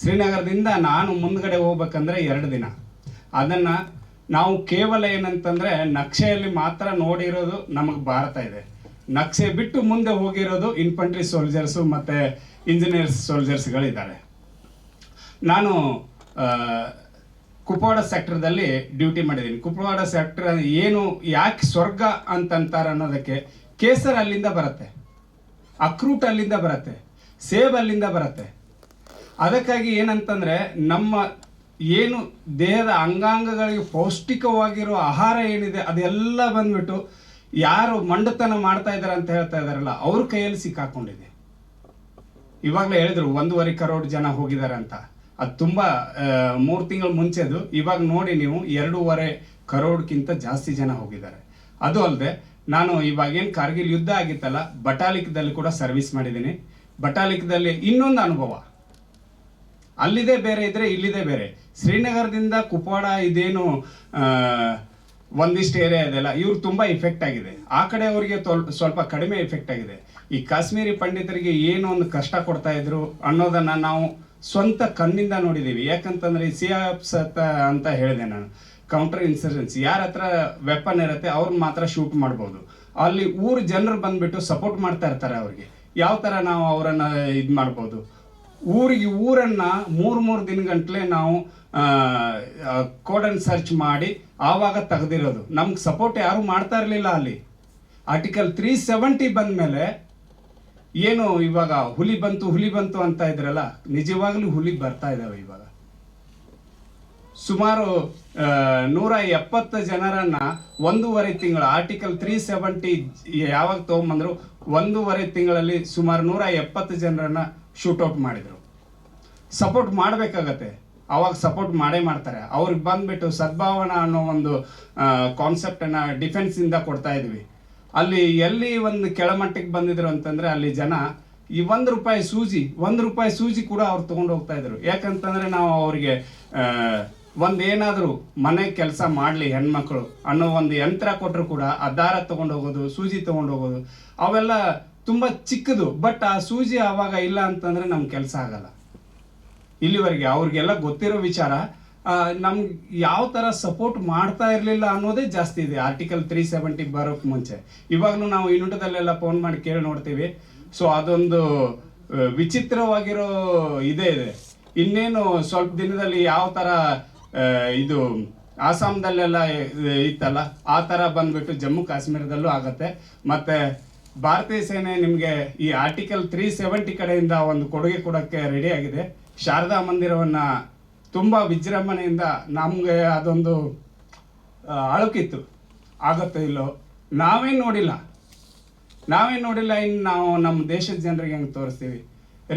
ಶ್ರೀನಗರದಿಂದ ನಾನು ಮುಂದ್ಗಡೆ ಹೋಗ್ಬೇಕಂದ್ರೆ 2 ದಿನ. ಅದನ್ನು ನಾವು ಕೇವಲ ಏನಂತಂದರೆ ನಕ್ಷೆಯಲ್ಲಿ ಮಾತ್ರ ನೋಡಿರೋದು ನಮಗೆ ಭಾರತ ಇದೆ. ನಕ್ಷೆ ಬಿಟ್ಟು ಮುಂದೆ ಹೋಗಿರೋದು ಇನ್ಫಂಟ್ರಿ ಸೋಲ್ಜರ್ಸು ಮತ್ತು ಇಂಜಿನಿಯರ್ಸ್ ಸೋಲ್ಜರ್ಸ್ಗಳಿದ್ದಾರೆ. ನಾನು ಕುಪವಾಡ ಸೆಕ್ಟರ್ದಲ್ಲಿ ಡ್ಯೂಟಿ ಮಾಡಿದ್ದೀನಿ. ಕುಪವಾಡ ಸೆಕ್ಟರ್ ಏನು, ಯಾಕೆ ಸ್ವರ್ಗ ಅಂತಂತಾರೆ ಅನ್ನೋದಕ್ಕೆ, ಕೇಸರ್ ಅಲ್ಲಿಂದ ಬರುತ್ತೆ, ಅಕ್ರೂಟ್ ಅಲ್ಲಿಂದ ಬರುತ್ತೆ, ಸೇಬ್ ಅಲ್ಲಿಂದ ಬರುತ್ತೆ. ಅದಕ್ಕಾಗಿ ಏನಂತಂದರೆ ನಮ್ಮ ಏನು ದೇಹದ ಅಂಗಾಂಗಗಳಿಗೆ ಪೌಷ್ಟಿಕವಾಗಿರೋ ಆಹಾರ ಏನಿದೆ ಅದೆಲ್ಲ ಬಂದ್ಬಿಟ್ಟು ಯಾರು ಮಂಡತನ ಮಾಡ್ತಾ ಇದ್ದಾರೆ ಅಂತ ಹೇಳ್ತಾ ಇದ್ದಾರಲ್ಲ ಅವ್ರ ಕೈಯಲ್ಲಿ ಸಿಕ್ಕಾಕೊಂಡಿದೆ. ಇವಾಗಲೇ ಹೇಳಿದ್ರು 1.5 ಕರೋಡ್ ಜನ ಹೋಗಿದ್ದಾರೆ ಅಂತ. ಅದು ತುಂಬ 3 ತಿಂಗಳ ಮುಂಚೆದು. ಇವಾಗ ನೋಡಿ ನೀವು 2.5 ಕರೋಡ್ಗಿಂತ ಜಾಸ್ತಿ ಜನ ಹೋಗಿದ್ದಾರೆ. ಅದು ಅಲ್ಲದೆ ನಾನು ಇವಾಗೇನು ಕಾರ್ಗಿಲ್ ಯುದ್ಧ ಆಗಿತ್ತಲ್ಲ, ಬಟಾಲಿಕದಲ್ಲಿ ಕೂಡ ಸರ್ವಿಸ್ ಮಾಡಿದ್ದೀನಿ. ಬಟಾಲಿಕದಲ್ಲಿ ಇನ್ನೊಂದು ಅನುಭವ, ಅಲ್ಲಿದೆ ಬೇರೆ ಇದ್ರೆ ಇಲ್ಲಿದೆ ಬೇರೆ. ಶ್ರೀನಗರದಿಂದ ಕುಪವಾಡ ಇದೇನು ಒಂದಿಷ್ಟು ಏರಿಯಾ ಇದೆಯಲ್ಲ ಇವ್ರು ತುಂಬ ಇಫೆಕ್ಟ್ ಆಗಿದೆ, ಆ ಕಡೆ ಅವರಿಗೆ ಸ್ವಲ್ಪ ಕಡಿಮೆ ಇಫೆಕ್ಟ್ ಆಗಿದೆ. ಈ ಕಾಶ್ಮೀರಿ ಪಂಡಿತರಿಗೆ ಏನು ಒಂದು ಕಷ್ಟ ಕೊಡ್ತಾ ಇದ್ರು ಅನ್ನೋದನ್ನು ನಾವು ಸ್ವಂತ ಕಣ್ಣಿಂದ ನೋಡಿದ್ದೀವಿ. ಯಾಕಂತಂದರೆ ಸಿಆಪ್ಸ್ ಅಂತ ಹೇಳಿದೆ ನಾನು, ಕೌಂಟರ್ ಇನ್ಸರ್ಜೆನ್ಸಿ, ಯಾರ ಹತ್ರ ವೆಪನ್ ಇರುತ್ತೆ ಅವ್ರನ್ನ ಮಾತ್ರ ಶೂಟ್ ಮಾಡ್ಬೋದು. ಅಲ್ಲಿ ಊರು ಜನರು ಬಂದುಬಿಟ್ಟು ಸಪೋರ್ಟ್ ಮಾಡ್ತಾ ಇರ್ತಾರೆ ಅವ್ರಿಗೆ. ಯಾವ ಥರ ನಾವು ಅವರನ್ನು ಇದು ಮಾಡ್ಬೋದು, ಊರನ್ನು 3 ದಿನಗಂಟ್ಲೆ ನಾವು ಕೋಡನ್ ಸರ್ಚ್ ಮಾಡಿ ಆವಾಗ ತೆಗೆದಿರೋದು. ನಮ್ಗೆ ಸಪೋರ್ಟ್ ಯಾರು ಮಾಡ್ತಾ ಇರಲಿಲ್ಲ. ಅಲ್ಲಿ ಆರ್ಟಿಕಲ್ 370 ಬಂದ ಮೇಲೆ ಏನು ಇವಾಗ ಹುಲಿ ಬಂತು ಅಂತ ಇದ್ರಲ್ಲ, ನಿಜವಾಗ್ಲೂ ಹುಲಿ ಬರ್ತಾ ಇದ್ದಾವೆ. ಇವಾಗ ಸುಮಾರು 170 ಜನರನ್ನ 1.5 ತಿಂಗಳು, ಆರ್ಟಿಕಲ್ 370 ಯಾವಾಗ ತೊಗೊಂಬಂದ್ರು 1.5 ತಿಂಗಳಲ್ಲಿ ಸುಮಾರು 170 ಜನರನ್ನ ಶೂಟೌಟ್ ಮಾಡಿದರು. ಸಪೋರ್ಟ್ ಮಾಡಬೇಕಾಗತ್ತೆ, ಅವಾಗ ಸಪೋರ್ಟ್ ಮಾಡೇ ಮಾಡ್ತಾರೆ. ಅವ್ರಿಗೆ ಬಂದ್ಬಿಟ್ಟು ಸದ್ಭಾವನಾ ಅನ್ನೋ ಒಂದು ಕಾನ್ಸೆಪ್ಟನ್ನು ಡಿಫೆನ್ಸಿಂದ ಕೊಡ್ತಾ ಇದ್ವಿ. ಅಲ್ಲಿ ಎಲ್ಲಿ ಒಂದು ಕೆಳಮಟ್ಟಕ್ಕೆ ಬಂದಿದ್ರು ಅಂತಂದರೆ ಅಲ್ಲಿ ಜನ ಈ ₹1 ಸೂಜಿ ಕೂಡ ಅವ್ರು ತೊಗೊಂಡು ಹೋಗ್ತಾ ಇದ್ರು. ಯಾಕಂತಂದರೆ ನಾವು ಅವರಿಗೆ ಏನಾದರೂ ಮನೆ ಕೆಲಸ ಮಾಡಲಿ ಹೆಣ್ಮಕ್ಳು ಅನ್ನೋ ಒಂದು ಯಂತ್ರ ಕೊಟ್ಟರು ಕೂಡ ಆ ದಾರ ತೊಗೊಂಡು ಹೋಗೋದು, ಸೂಜಿ ತೊಗೊಂಡು ಹೋಗೋದು ಅವೆಲ್ಲ ತುಂಬ ಚಿಕ್ಕದು. ಬಟ್ ಆ ಸೂಜಿ ಆವಾಗ ಇಲ್ಲ ಅಂತಂದರೆ ನಮ್ಮ ಕೆಲಸ ಆಗಲ್ಲ. ಇಲ್ಲಿವರೆಗೆ ಅವ್ರಿಗೆಲ್ಲ ಗೊತ್ತಿರೋ ವಿಚಾರ. ನಮ್ಗೆ ಯಾವ ಥರ ಸಪೋರ್ಟ್ ಮಾಡ್ತಾ ಇರಲಿಲ್ಲ ಅನ್ನೋದೇ ಜಾಸ್ತಿ ಇದೆ ಆರ್ಟಿಕಲ್ 370 ಬರೋಕ್ಕೆ ಮುಂಚೆ. ಇವಾಗಲೂ ನಾವು ಯೂನಿಟದಲ್ಲೆಲ್ಲ ಫೋನ್ ಮಾಡಿ ಕೇಳಿ ನೋಡ್ತೀವಿ. ಸೊ ಅದೊಂದು ವಿಚಿತ್ರವಾಗಿರೋ ಇದೆ. ಇನ್ನೇನು ಸ್ವಲ್ಪ ದಿನದಲ್ಲಿ ಯಾವ ಥರ ಇದು ಆಸಾಮ್ದಲ್ಲೆಲ್ಲ ಇತ್ತಲ್ಲ ಆ ಥರ ಬಂದ್ಬಿಟ್ಟು ಜಮ್ಮು ಕಾಶ್ಮೀರದಲ್ಲೂ ಆಗತ್ತೆ. ಮತ್ತು ಭಾರತೀಯ ಸೇನೆ ನಿಮಗೆ ಈ ಆರ್ಟಿಕಲ್ 370 ಕಡೆಯಿಂದ ಒಂದು ಕೊಡುಗೆ ಕೊಡೋಕ್ಕೆ ರೆಡಿ ಆಗಿದೆ. ಶಾರದಾ ಮಂದಿರವನ್ನು ತುಂಬ ವಿಜೃಂಭಣೆಯಿಂದ, ನಮಗೆ ಅದೊಂದು ಅಳುಕಿತ್ತು, ಆಗುತ್ತೋ ಇಲ್ಲೋ ನಾವೇ ನೋಡಿಲ್ಲ. ಇನ್ನು ನಾವು ನಮ್ಮ ದೇಶದ ಜನರಿಗೆ ಹೆಂಗೆ ತೋರಿಸ್ತೀವಿ?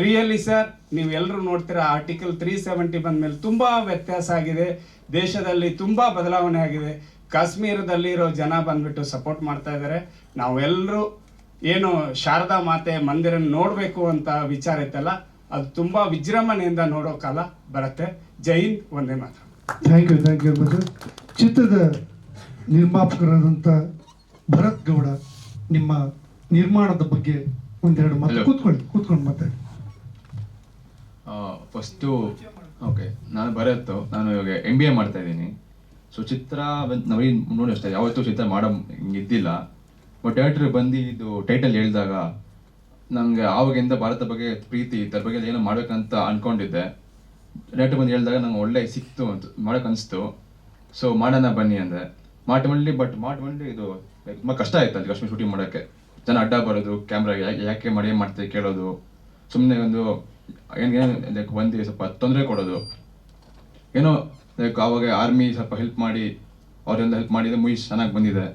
ರಿಯಲಿ ಸರ್, ನೀವೆಲ್ಲರೂ ನೋಡ್ತೀರಾ ಆರ್ಟಿಕಲ್ 370 ಬಂದ ಮೇಲೆ ತುಂಬ ವ್ಯತ್ಯಾಸ ಆಗಿದೆ. ದೇಶದಲ್ಲಿ ತುಂಬ ಬದಲಾವಣೆ ಆಗಿದೆ. ಕಾಶ್ಮೀರದಲ್ಲಿರೋ ಜನ ಬಂದ್ಬಿಟ್ಟು ಸಪೋರ್ಟ್ ಮಾಡ್ತಾ ಇದ್ದಾರೆ. ನಾವೆಲ್ಲರೂ ಏನು ಶಾರದಾ ಮಾತೆ ಮಂದಿರ ನೋಡಬೇಕು ಅಂತ ವಿಚಾರ ಇತ್ತಲ್ಲ, ಅದು ತುಂಬ ವಿಜೃಂಭಣೆಯಿಂದ ನೋಡೋ ಕಾಲ ಬರುತ್ತೆ. ಜೈ ಹಿಂದ್, ಒಂದೇ ಮಾತ್ರ. Thank you sir. ಚಿತ್ರದ ನಿರ್ಮಾಪಕರಾದಂಥ ಭರತ್ ಗೌಡ, ನಿಮ್ಮ ನಿರ್ಮಾಣದ ಬಗ್ಗೆ ಒಂದೆರಡು ಮಾತು. ಕೂತ್ಕೊಂಡು ಮಾತಾಡಿ. ಫಸ್ಟು ಓಕೆ, ನಾನು ಭರತ್, ನಾನು ಇವಾಗ MBA ಮಾಡ್ತಾ ಇದ್ದೀನಿ. ಸೊ ಚಿತ್ರ ನಮಗೆ ನೋಡಿ ಅಷ್ಟೇ, ಯಾವತ್ತೂ ಚಿತ್ರ ಮಾಡೋ ಇದ್ದಿಲ್ಲ. ಬಟ್ ಡೈರೆಕ್ಟ್ರ್ ಬಂದು ಇದು ಟೈಟಲ್ ಹೇಳಿದಾಗ ನನಗೆ ಆವಾಗಿಂದ ಭಾರತ ಬಗ್ಗೆ ಪ್ರೀತಿ, ಇದ್ರ ಬಗ್ಗೆ ಏನೋ ಮಾಡ್ಬೇಕಂತ ಅಂದ್ಕೊಂಡಿದ್ದೆ. ಡೈರೆಕ್ಟ್ರ್ ಬಂದು ಹೇಳಿದಾಗ ನಂಗೆ ಒಳ್ಳೆ ಸಿಕ್ತು ಅಂತ ಮಾಡೋಕೆ ಅನಿಸ್ತು. ಸೊ ಮಾಡೋಣ ಬನ್ನಿ ಅಂದರೆ ಮಾಡಿ ಇದು ತುಂಬ ಕಷ್ಟ ಆಯ್ತು ಅಲ್ಲಿ ಕಾಶ್ಮೀರ್ ಶೂಟಿಂಗ್ ಮಾಡೋಕ್ಕೆ. ಜನ ಅಡ್ಡ ಬರೋದು, ಕ್ಯಾಮ್ರಾ ಯಾಕೆ ಮಾಡಿ ಏನು ಮಾಡ್ತೀವಿ ಕೇಳೋದು, ಸುಮ್ಮನೆ ಒಂದು ಲೈಕ್ ಒಂದು ಸ್ವಲ್ಪ ತೊಂದರೆ ಕೊಡೋದು. ಏನೋ ಲೈಕ್ ಆವಾಗ ಆರ್ಮಿ ಸ್ವಲ್ಪ ಹೆಲ್ಪ್ ಮಾಡಿ ಅವರೆಲ್ಲ ಹೆಲ್ಪ್ ಮಾಡಿದರೆ ಮೂವೀಸ್ ಚೆನ್ನಾಗಿ ಬಂದಿದೆ.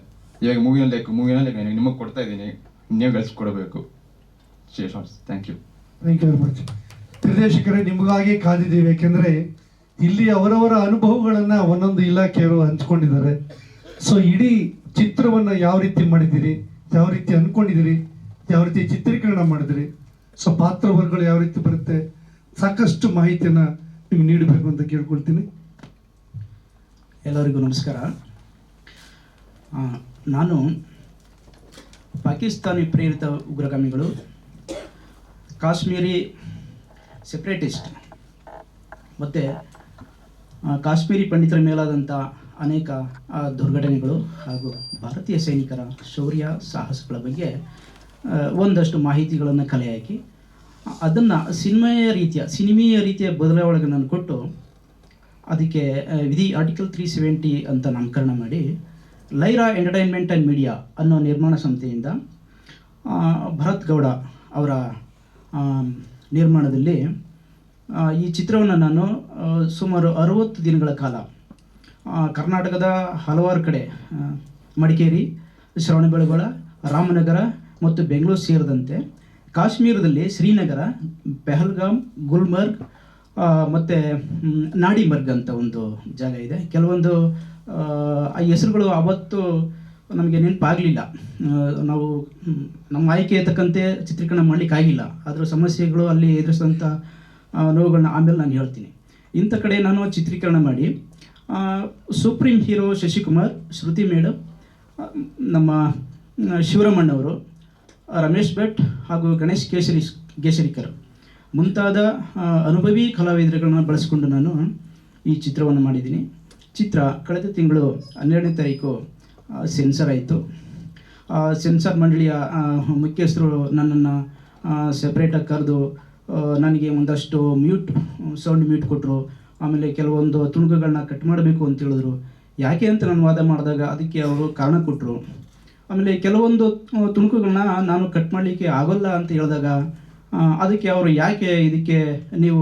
ಇವಾಗ ಮೂವಿನಲ್ಲಿ ನಿಮಗೆ ಕೊಡ್ತಾ ಇದ್ದೀನಿ, ನೀವು ಗಳಿಸ್ಕೊಡ್ಬೇಕು. Thank you very much. ನಿರ್ದೇಶಕರೇ, ನಿಮಗಾಗಿ ಕಾದಿದ್ದೀವಿ. ಯಾಕೆಂದರೆ ಇಲ್ಲಿ ಅವರವರ ಅನುಭವಗಳನ್ನು ಒಂದೊಂದು ಇಲಾಖೆಯವರು ಹಂಚ್ಕೊಂಡಿದ್ದಾರೆ. ಸೊ ಇಡೀ ಚಿತ್ರವನ್ನು ಯಾವ ರೀತಿ ಮಾಡಿದ್ದೀರಿ, ಯಾವ ರೀತಿ ಅಂದ್ಕೊಂಡಿದ್ದೀರಿ, ಯಾವ ರೀತಿ ಚಿತ್ರೀಕರಣ ಮಾಡಿದಿರಿ, ಸೊ ಪಾತ್ರವರ್ಗಗಳು ಯಾವ ರೀತಿ ಬರುತ್ತೆ, ಸಾಕಷ್ಟು ಮಾಹಿತಿಯನ್ನು ನಿಮ್ಗೆ ನೀಡಬೇಕು ಅಂತ ಕೇಳ್ಕೊಳ್ತೀನಿ. ಎಲ್ಲರಿಗೂ ನಮಸ್ಕಾರ. ನಾನು ಪಾಕಿಸ್ತಾನಿ ಪ್ರೇರಿತ ಉಗ್ರಗಾಮಿಗಳು, ಕಾಶ್ಮೀರಿ ಸೆಪ್ರೇಟಿಸ್ಟ್ ಮತ್ತು ಕಾಶ್ಮೀರಿ ಪಂಡಿತರ ಮೇಲಾದಂಥ ಅನೇಕ ದುರ್ಘಟನೆಗಳು ಹಾಗೂ ಭಾರತೀಯ ಸೈನಿಕರ ಶೌರ್ಯ ಸಾಹಸಗಳ ಬಗ್ಗೆ ಒಂದಷ್ಟು ಮಾಹಿತಿಗಳನ್ನು ಕಲೆ ಹಾಕಿ ಅದನ್ನು ಸಿನಿಮೀಯ ರೀತಿಯ ಬದಲಾವಣೆಗಳನ್ನು ಕೊಟ್ಟು ಅದಕ್ಕೆ ವಿಧಿ ಆರ್ಟಿಕಲ್ 370 ಅಂತ ನಾಮಕರಣ ಮಾಡಿ ಲೈರಾ ಎಂಟರ್ಟೈನ್ಮೆಂಟ್ ಆ್ಯಂಡ್ ಮೀಡಿಯಾ ಅನ್ನೋ ನಿರ್ಮಾಣ ಸಂಸ್ಥೆಯಿಂದ ಭರತ್ ಗೌಡ ಅವರ ನಿರ್ಮಾಣದಲ್ಲಿ ಈ ಚಿತ್ರವನ್ನು ನಾನು ಸುಮಾರು 60 ದಿನಗಳ ಕಾಲ ಕರ್ನಾಟಕದ ಹಲವಾರು ಕಡೆ, ಮಡಿಕೇರಿ, ಶ್ರವಣಬೆಳಗೊಳ, ರಾಮನಗರ ಮತ್ತು ಬೆಂಗಳೂರು ಸೇರಿದಂತೆ ಕಾಶ್ಮೀರದಲ್ಲಿ ಶ್ರೀನಗರ, ಪೆಹಲ್ಗಾಮ್, ಗುಲ್ಮರ್ಗ್ ಮತ್ತು ನಾಡಿಮರ್ಗ್ ಅಂತ ಒಂದು ಜಾಗ ಇದೆ. ಕೆಲವೊಂದು ಆ ಹೆಸರುಗಳು ಅವತ್ತು ನಮಗೆ ನೆನಪಾಗಲಿಲ್ಲ. ನಾವು ನಮ್ಮ ಆಯ್ಕೆ ತಕ್ಕಂತೆ ಚಿತ್ರೀಕರಣ ಮಾಡಲಿಕ್ಕಾಗಿಲ್ಲ. ಅದರ ಸಮಸ್ಯೆಗಳು, ಅಲ್ಲಿ ಎದುರಿಸಿದಂಥ ನೋವುಗಳನ್ನ ಆಮೇಲೆ ನಾನು ಹೇಳ್ತೀನಿ. ಇಂಥ ಕಡೆ ನಾನು ಚಿತ್ರೀಕರಣ ಮಾಡಿ ಸುಪ್ರೀಂ ಹೀರೋ ಶಶಿಕುಮಾರ್, ಶ್ರುತಿ ಮೇಡಮ್, ನಮ್ಮ ಶಿವರಾಮಣ್ಣವರು, ರಮೇಶ್ ಭಟ್ ಹಾಗೂ ಗಣೇಶ್ ಕೇಸರಿಕರ್ ಮುಂತಾದ ಅನುಭವಿ ಕಲಾವಿದರುಗಳನ್ನ ಬಳಸಿಕೊಂಡು ನಾನು ಈ ಚಿತ್ರವನ್ನು ಮಾಡಿದ್ದೀನಿ. ಚಿತ್ರ ಕಳೆದ ತಿಂಗಳು 12ನೇ ತಾರೀಕು ಸೆನ್ಸರ್ ಆಯಿತು. ಸೆನ್ಸಾರ್ ಮಂಡಳಿಯ ಮುಖ್ಯಸ್ಥರು ನನ್ನನ್ನು ಸೆಪ್ರೇಟಾಗಿ ಕರೆದು ನನಗೆ ಒಂದಷ್ಟು ಸೌಂಡ್ ಮ್ಯೂಟ್ ಕೊಟ್ಟರು. ಆಮೇಲೆ ಕೆಲವೊಂದು ತುಣುಕುಗಳನ್ನ ಕಟ್ ಮಾಡಬೇಕು ಅಂತ ಹೇಳಿದ್ರು. ಯಾಕೆ ಅಂತ ನಾನು ವಾದ ಮಾಡಿದಾಗ ಅದಕ್ಕೆ ಅವರು ಕಾರಣ ಕೊಟ್ಟರು. ಆಮೇಲೆ ಕೆಲವೊಂದು ತುಣುಕುಗಳನ್ನ ನಾನು ಕಟ್ ಮಾಡಲಿಕ್ಕೆ ಆಗೋಲ್ಲ ಅಂತ ಹೇಳಿದಾಗ ಅದಕ್ಕೆ ಅವರು ಯಾಕೆ ಇದಕ್ಕೆ ನೀವು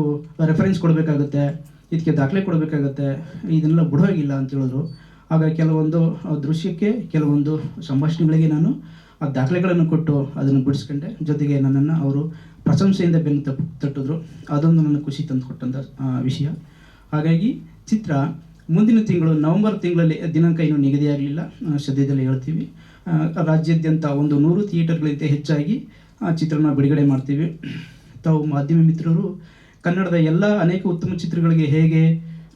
ರೆಫರೆನ್ಸ್ ಕೊಡಬೇಕಾಗುತ್ತೆ, ಇದಕ್ಕೆ ದಾಖಲೆ ಕೊಡಬೇಕಾಗತ್ತೆ, ಇದನ್ನೆಲ್ಲ ಬಿಡೋಗಿಲ್ಲ ಅಂತ ಹೇಳಿದ್ರು. ಆಗ ಕೆಲವೊಂದು ದೃಶ್ಯಕ್ಕೆ ಕೆಲವೊಂದು ಸಂಭಾಷಣೆಗಳಿಗೆ ನಾನು ಆ ದಾಖಲೆಗಳನ್ನು ಕೊಟ್ಟು ಅದನ್ನು ಬಿಡಿಸ್ಕೊಂಡೆ. ಜೊತೆಗೆ ನನ್ನನ್ನು ಅವರು ಪ್ರಶಂಸೆಯಿಂದ ಬೆನ್ನು ತಟ್ಟಿದ್ರು. ಅದೊಂದು ನನ್ನ ಖುಷಿ ತಂದುಕೊಟ್ಟಂಥ ವಿಷಯ. ಹಾಗಾಗಿ ಚಿತ್ರ ಮುಂದಿನ ತಿಂಗಳು ನವೆಂಬರ್ ತಿಂಗಳಲ್ಲಿ ದಿನಾಂಕ ಇನ್ನೂ ನಿಗದಿಯಾಗಲಿಲ್ಲ, ಸದ್ಯದಲ್ಲೇ ಹೇಳ್ತೀವಿ. ರಾಜ್ಯಾದ್ಯಂತ 100 ಥಿಯೇಟರ್ಗಳಿಂದ ಹೆಚ್ಚಾಗಿ ಚಿತ್ರನ ಬಿಡುಗಡೆ ಮಾಡ್ತೀವಿ. ತಾವು ಮಾಧ್ಯಮ ಮಿತ್ರರು ಕನ್ನಡದ ಎಲ್ಲ ಅನೇಕ ಉತ್ತಮ ಚಿತ್ರಗಳಿಗೆ ಹೇಗೆ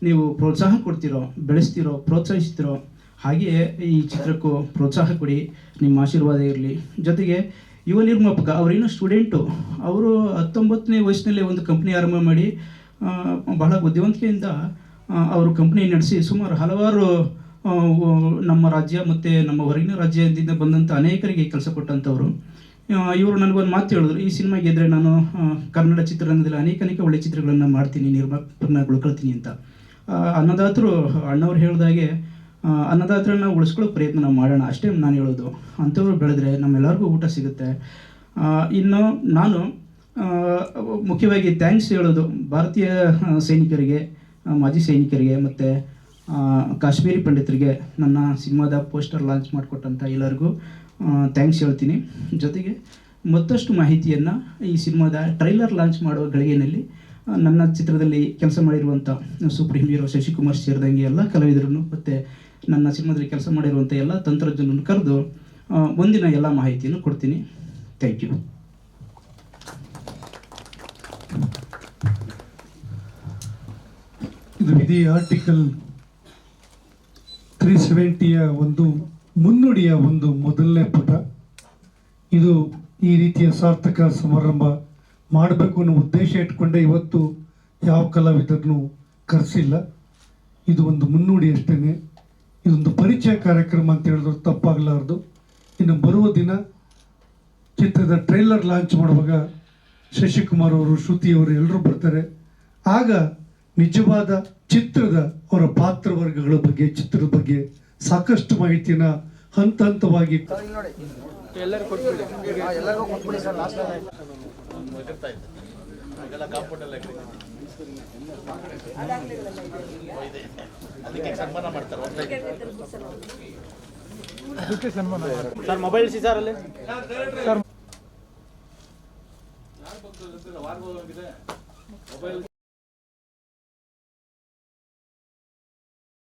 ನೀವು ಪ್ರೋತ್ಸಾಹ ಕೊಡ್ತೀರೋ, ಬೆಳೆಸ್ತೀರೋ, ಪ್ರೋತ್ಸಾಹಿಸ್ತೀರೋ, ಹಾಗೆಯೇ ಈ ಚಿತ್ರಕ್ಕೂ ಪ್ರೋತ್ಸಾಹ ಕೊಡಿ. ನಿಮ್ಮ ಆಶೀರ್ವಾದ ಇರಲಿ. ಜೊತೆಗೆ ಯುವ ನಿರ್ಮಾಪಕ ಅವರೇನು ಸ್ಟೂಡೆಂಟು, ಅವರು 19ನೇ ವಯಸ್ಸಿನಲ್ಲೇ ಒಂದು ಕಂಪ್ನಿ ಆರಂಭ ಮಾಡಿ ಬಹಳ ಬುದ್ಧಿವಂತಿಕೆಯಿಂದ ಅವರು ಕಂಪ್ನಿ ನಡೆಸಿ ಸುಮಾರು ಹಲವಾರು ನಮ್ಮ ರಾಜ್ಯ ಮತ್ತು ನಮ್ಮ ಹೊರಗಿನ ರಾಜ್ಯದಿಂದ ಬಂದಂಥ ಅನೇಕರಿಗೆ ಕೆಲಸ ಕೊಟ್ಟಂಥವ್ರು. ಇವರು ನನಗೊಂದು ಮಾತು ಹೇಳಿದ್ರು, ಈ ಸಿನಿಮಾ ಗೆದ್ದರೆ ನಾನು ಕನ್ನಡ ಚಿತ್ರರಂಗದಲ್ಲಿ ಅನೇಕ ಒಳ್ಳೆಯ ಚಿತ್ರಗಳನ್ನು ಮಾಡ್ತೀನಿ, ನಿರ್ಮಾಪಕರನ್ನ ಉಳ್ಕೊಳ್ತೀನಿ ಅಂತ. ಅನ್ನದಾತರು ಅಣ್ಣವ್ರು ಹೇಳಿದಾಗೆ ಅನ್ನದಾತರನ್ನ ಉಳಿಸ್ಕೊಳ್ಳೋ ಪ್ರಯತ್ನ ನಾವು ಮಾಡೋಣ, ಅಷ್ಟೇ ನಾನು ಹೇಳೋದು. ಅಂಥವ್ರು ಬೆಳೆದ್ರೆ ನಮ್ಮೆಲ್ಲರಿಗೂ ಊಟ ಸಿಗುತ್ತೆ. ಇನ್ನು ನಾನು ಮುಖ್ಯವಾಗಿ ಥ್ಯಾಂಕ್ಸ್ ಹೇಳೋದು ಭಾರತೀಯ ಸೈನಿಕರಿಗೆ, ಮಾಜಿ ಸೈನಿಕರಿಗೆ ಮತ್ತು ಕಾಶ್ಮೀರಿ ಪಂಡಿತರಿಗೆ ನನ್ನ ಸಿನಿಮಾದ ಪೋಸ್ಟರ್ ಲಾಂಚ್ ಮಾಡಿಕೊಟ್ಟಂಥ ಎಲ್ಲರಿಗೂ ಥ್ಯಾಂಕ್ಸ್ ಹೇಳ್ತೀನಿ. ಜೊತೆಗೆ ಮತ್ತಷ್ಟು ಮಾಹಿತಿಯನ್ನು ಈ ಸಿನಿಮಾದ ಟ್ರೈಲರ್ ಲಾಂಚ್ ಮಾಡೋ ಗಳಿಗೆಯಲ್ಲಿ ನನ್ನ ಚಿತ್ರದಲ್ಲಿ ಕೆಲಸ ಮಾಡಿರುವಂಥ ಸುಪ್ರೀಂ ಹೀರೋ ಶಶಿಕುಮಾರ್ ಸೇರಿದಂಗೆ ಎಲ್ಲ ಕಲಾವಿದರನ್ನು ಮತ್ತು ನನ್ನ ಸಿನಿಮಾದಲ್ಲಿ ಕೆಲಸ ಮಾಡಿರುವಂಥ ಎಲ್ಲ ತಂತ್ರಜ್ಞರನ್ನು ಕರೆದು ಮುಂದಿನ ಎಲ್ಲ ಮಾಹಿತಿಯನ್ನು ಕೊಡ್ತೀನಿ. Thank you. ಇದು ವಿಧಿ ಆರ್ಟಿಕಲ್ 370ಯ ಒಂದು ಮುನ್ನುಡಿಯ ಒಂದು ಮೊದಲನೇ ಪುಟ. ಇದು ಈ ರೀತಿಯ ಸಾರ್ಥಕ ಸಮಾರಂಭ ಮಾಡಬೇಕು ಅನ್ನೋ ಉದ್ದೇಶ ಇಟ್ಕೊಂಡೆ ಇವತ್ತು ಯಾವ ಕಲಾವಿದರನ್ನು ಕರೆಸಿಲ್ಲ. ಇದು ಒಂದು ಮುನ್ನುಡಿ ಅಷ್ಟೇ. ಇದೊಂದು ಪರಿಚಯ ಕಾರ್ಯಕ್ರಮ ಅಂತ ಹೇಳಿದ್ರು ತಪ್ಪಾಗಲಾರ್ದು. ಇನ್ನು ಬರುವ ದಿನ ಚಿತ್ರದ ಟ್ರೈಲರ್ ಲಾಂಚ್ ಮಾಡುವಾಗ ಶಶಿಕುಮಾರ್ ಅವರು, ಶ್ರುತಿಯವರು ಎಲ್ಲರೂ ಬರ್ತಾರೆ. ಆಗ ನಿಜವಾದ ಚಿತ್ರದ ಅವರ ಪಾತ್ರವರ್ಗಗಳ ಬಗ್ಗೆ, ಚಿತ್ರದ ಬಗ್ಗೆ ಸಾಕಷ್ಟು ಮಾಹಿತಿನ ಹಂತ ಹಂತವಾಗಿ ಸರ್ ಮೊಬೈಲ್ ಸರ್ ಅಲ್ಲಿ